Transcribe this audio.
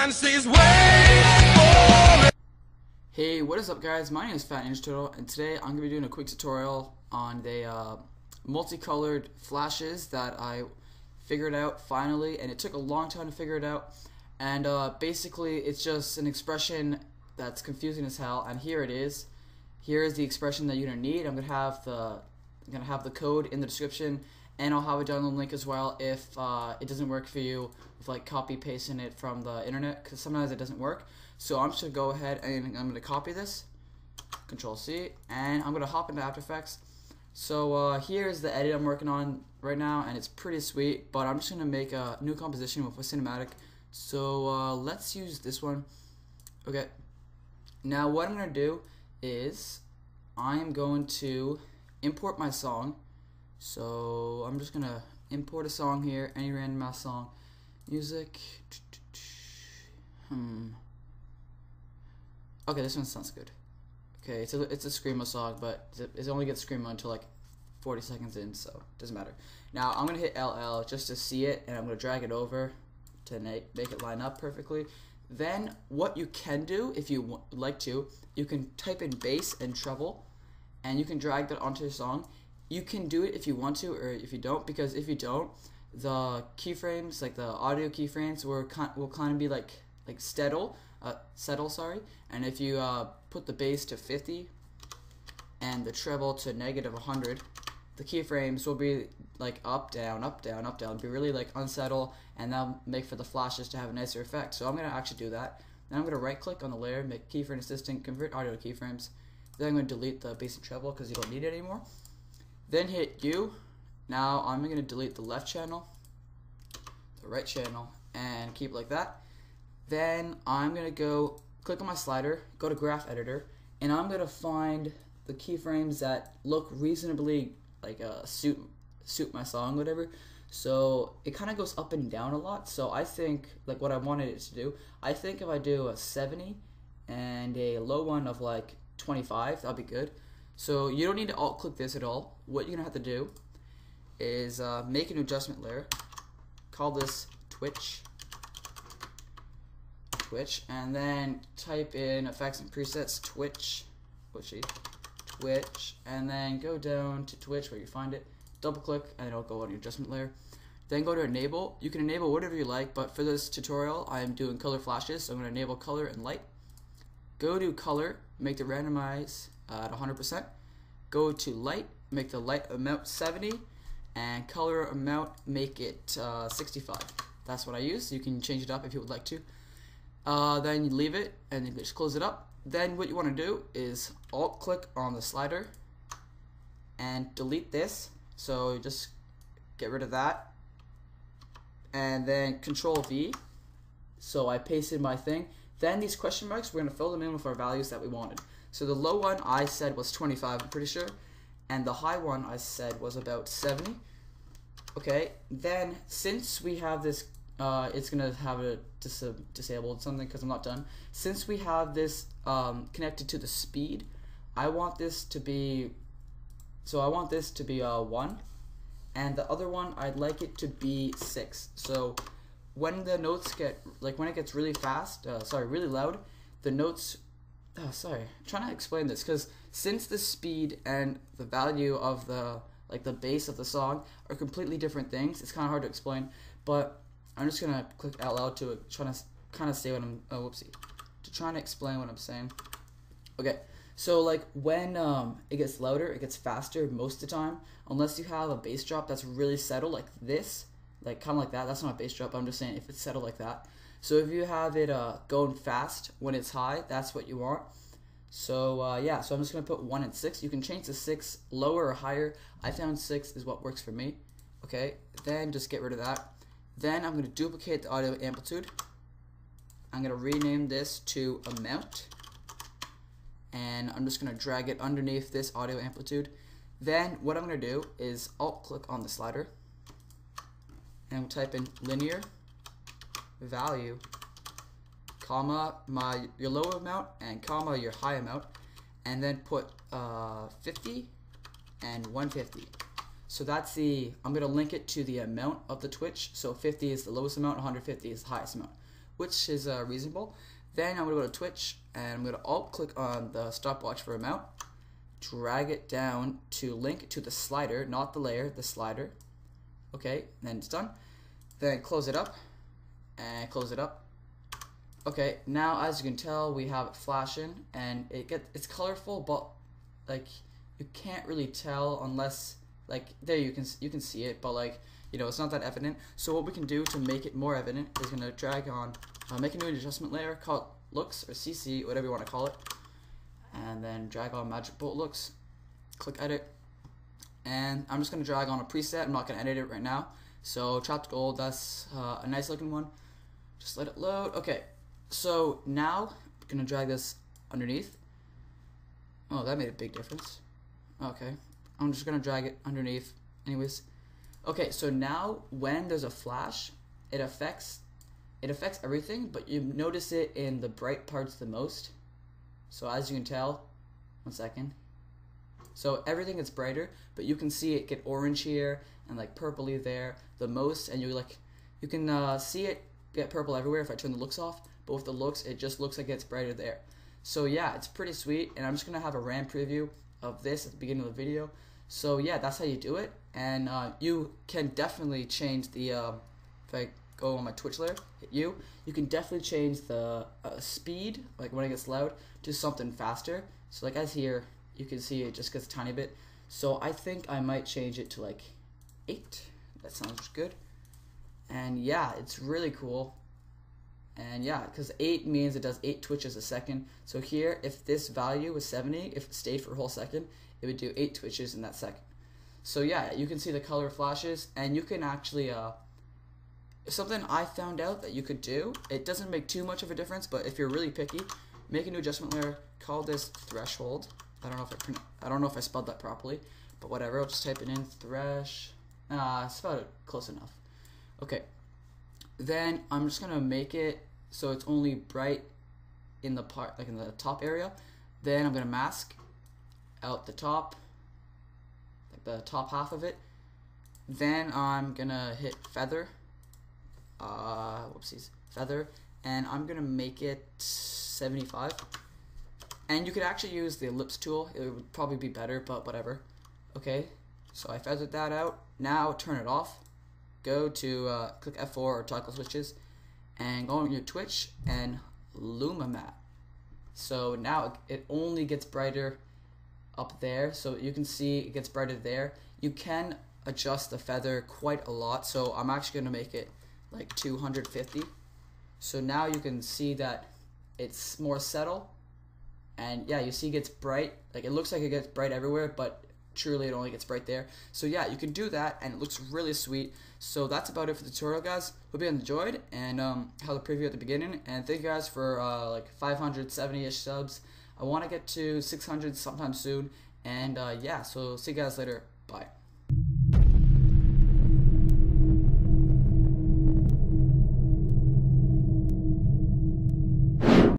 Beyonce's waiting for it. Hey, what is up guys? My name is FNT, and today I'm going to be doing a quick tutorial on the multicolored flashes that I figured out finally, and it took a long time to figure it out. And basically it's just an expression that's confusing as hell, and here it is. Here is the expression that you're going to need. I'm going to have the code in the description, and I'll have a download link as well if it doesn't work for you with like copy pasting it from the internet, because sometimes it doesn't work. So I'm just going to go ahead and I'm going to copy this, Control C, and I'm going to hop into After Effects. So here's the edit I'm working on right now, and it's pretty sweet, but I'm just going to make a new composition with a cinematic. So let's use this one. Okay, now what I'm going to do is I am going to import my song. So I'm just going to import a song here, any random ass song. Music. Okay, this one sounds good. Okay, it's a screamo song, but it only gets screamo until like 40 seconds in, so it doesn't matter. Now I'm gonna hit LL just to see it, and I'm gonna drag it over to make it line up perfectly. Then what you can do, if you would like to, you can type in bass and treble, and you can drag that onto your song. You can do it if you want to, or if you don't, because if you don't, the keyframes, like the audio keyframes, will kind of be like settle, sorry. And if you put the bass to 50 and the treble to -100, the keyframes will be like up, down, up, down, up, down. It'll be really like unsettled, and that'll make for the flashes to have a nicer effect. So I'm gonna actually do that. Then I'm gonna right click on the layer, make keyframe assistant, convert audio to keyframes. Then I'm gonna delete the bass and treble because you don't need it anymore. Then hit U. Now I'm gonna delete the left channel, the right channel, and keep it like that. Then I'm gonna go click on my slider, go to graph editor, and I'm gonna find the keyframes that look reasonably like suit my song, whatever. So it kind of goes up and down a lot. So I think like what I wanted it to do, I think if I do a 70 and a low one of like 25, that'll be good. So you don't need to alt click this at all. What you're gonna have to do is make an adjustment layer, call this Twitch, and then type in effects and presets, Twitch, and then go down to Twitch where you find it, double click, and it'll go on your adjustment layer. Then go to enable. You can enable whatever you like, but for this tutorial I'm doing color flashes, so I'm going to enable color and light. Go to color, make the randomize at 100%. Go to light, make the light amount 70, and color amount make it 65. That's what I use. You can change it up if you would like to. Then you leave it and you just close it up. Then what you want to do is alt click on the slider and delete this. So just get rid of that, and then Control V. So I pasted my thing. Then these question marks, we're going to fill them in with our values that we wanted. So the low one I said was 25, I'm pretty sure, and the high one I said was about 70. Okay, then since we have this, it's going to have it disabled something because I'm not done. Since we have this connected to the speed, I want this to be, 1, and the other one I'd like it to be 6. So when the notes get, like when it gets really fast, really loud, the notes, I'm trying to explain this, because since the speed and the value of the bass of the song are completely different things, it's kind of hard to explain, but I'm just gonna click out loud to it, trying to kind of say what I'm, trying to explain what I'm saying. Okay, so like when it gets louder, it gets faster most of the time, unless you have a bass drop that's really settled like this, like kind of like that. That's not a bass drop, I'm just saying if it's settled like that. So if you have it going fast when it's high, that's what you want. So yeah, so I'm just gonna put 1 and 6. You can change the 6 lower or higher. I found 6 is what works for me. Okay, then just get rid of that. Then I'm going to duplicate the audio amplitude. I'm going to rename this to amount, and I'm just going to drag it underneath this audio amplitude. Then what I'm going to do is alt click on the slider and we'll type in linear value, comma your low amount and comma your high amount, and then put 50 and 150. So that's the, I'm going to link it to the amount of the Twitch. So 50 is the lowest amount, 150 is the highest amount. which is reasonable. Then I'm going to go to Twitch, and I'm going to alt click on the stopwatch for amount, drag it down to link to the slider, not the layer, the slider. Okay, and then it's done. Then close it up, and close it up. Okay, now as you can tell, we have it flashing, and it's colorful, but like you can't really tell unless like there you can see it, but like it's not that evident. So what we can do to make it more evident is gonna drag on, make a new adjustment layer, call it looks or CC, whatever you want to call it, and then drag on magic bolt looks, click edit, and I'm just gonna drag on a preset. I'm not gonna edit it right now. So chopped gold, that's a nice looking one. Just let it load. Okay, so now I'm gonna drag this underneath. Oh, that made a big difference. Okay, I'm just gonna drag it underneath anyways. Okay, so now when there's a flash, it affects everything, but you notice it in the bright parts the most. So as you can tell, one second. So everything gets brighter, but you can see it get orange here and like purpley there the most, and you can see it get purple everywhere if I turn the looks off. But with the looks, it just looks like it's brighter there. So yeah, it's pretty sweet, and I'm just gonna have a RAM preview of this at the beginning of the video. So yeah, that's how you do it, and you can definitely change the if I go on my Twitch layer, hit you can definitely change the speed, like when it gets loud, to something faster. So like as here, you can see it just gets a tiny bit. So I think I might change it to like 8. That sounds good. And yeah, it's really cool. And yeah, because 8 means it does 8 twitches a second. So here, if this value was 70, if it stayed for a whole second, it would do 8 twitches in that second. So yeah, you can see the color flashes, and you can actually, something I found out that you could do, it doesn't make too much of a difference, but if you're really picky, make a new adjustment layer, call this threshold. I don't know if I spelled that properly, but whatever, I'll just type it in, thresh, it's about close enough. Okay, then I'm just gonna make it so it's only bright in the part, like in the top area. Then I'm gonna mask out the top, like the top half of it. Then I'm gonna hit feather, feather, and I'm gonna make it 75. And you could actually use the ellipse tool. It would probably be better, but whatever. Okay, so I feathered that out. Now turn it off. Go to click F4 or toggle switches, and go on your Twitch and Luma Matte. So now it only gets brighter up there. So you can see it gets brighter there. You can adjust the feather quite a lot. So I'm actually gonna make it like 250. So now you can see that it's more subtle. And yeah, you see it gets bright. Like it looks like it gets bright everywhere, but truly it only gets bright there. So yeah, you can do that, and it looks really sweet. So that's about it for the tutorial, guys. Hope you enjoyed, and had a preview at the beginning. And thank you guys for like 570-ish subs. I want to get to 600 sometime soon. And yeah, so see you guys later. Bye.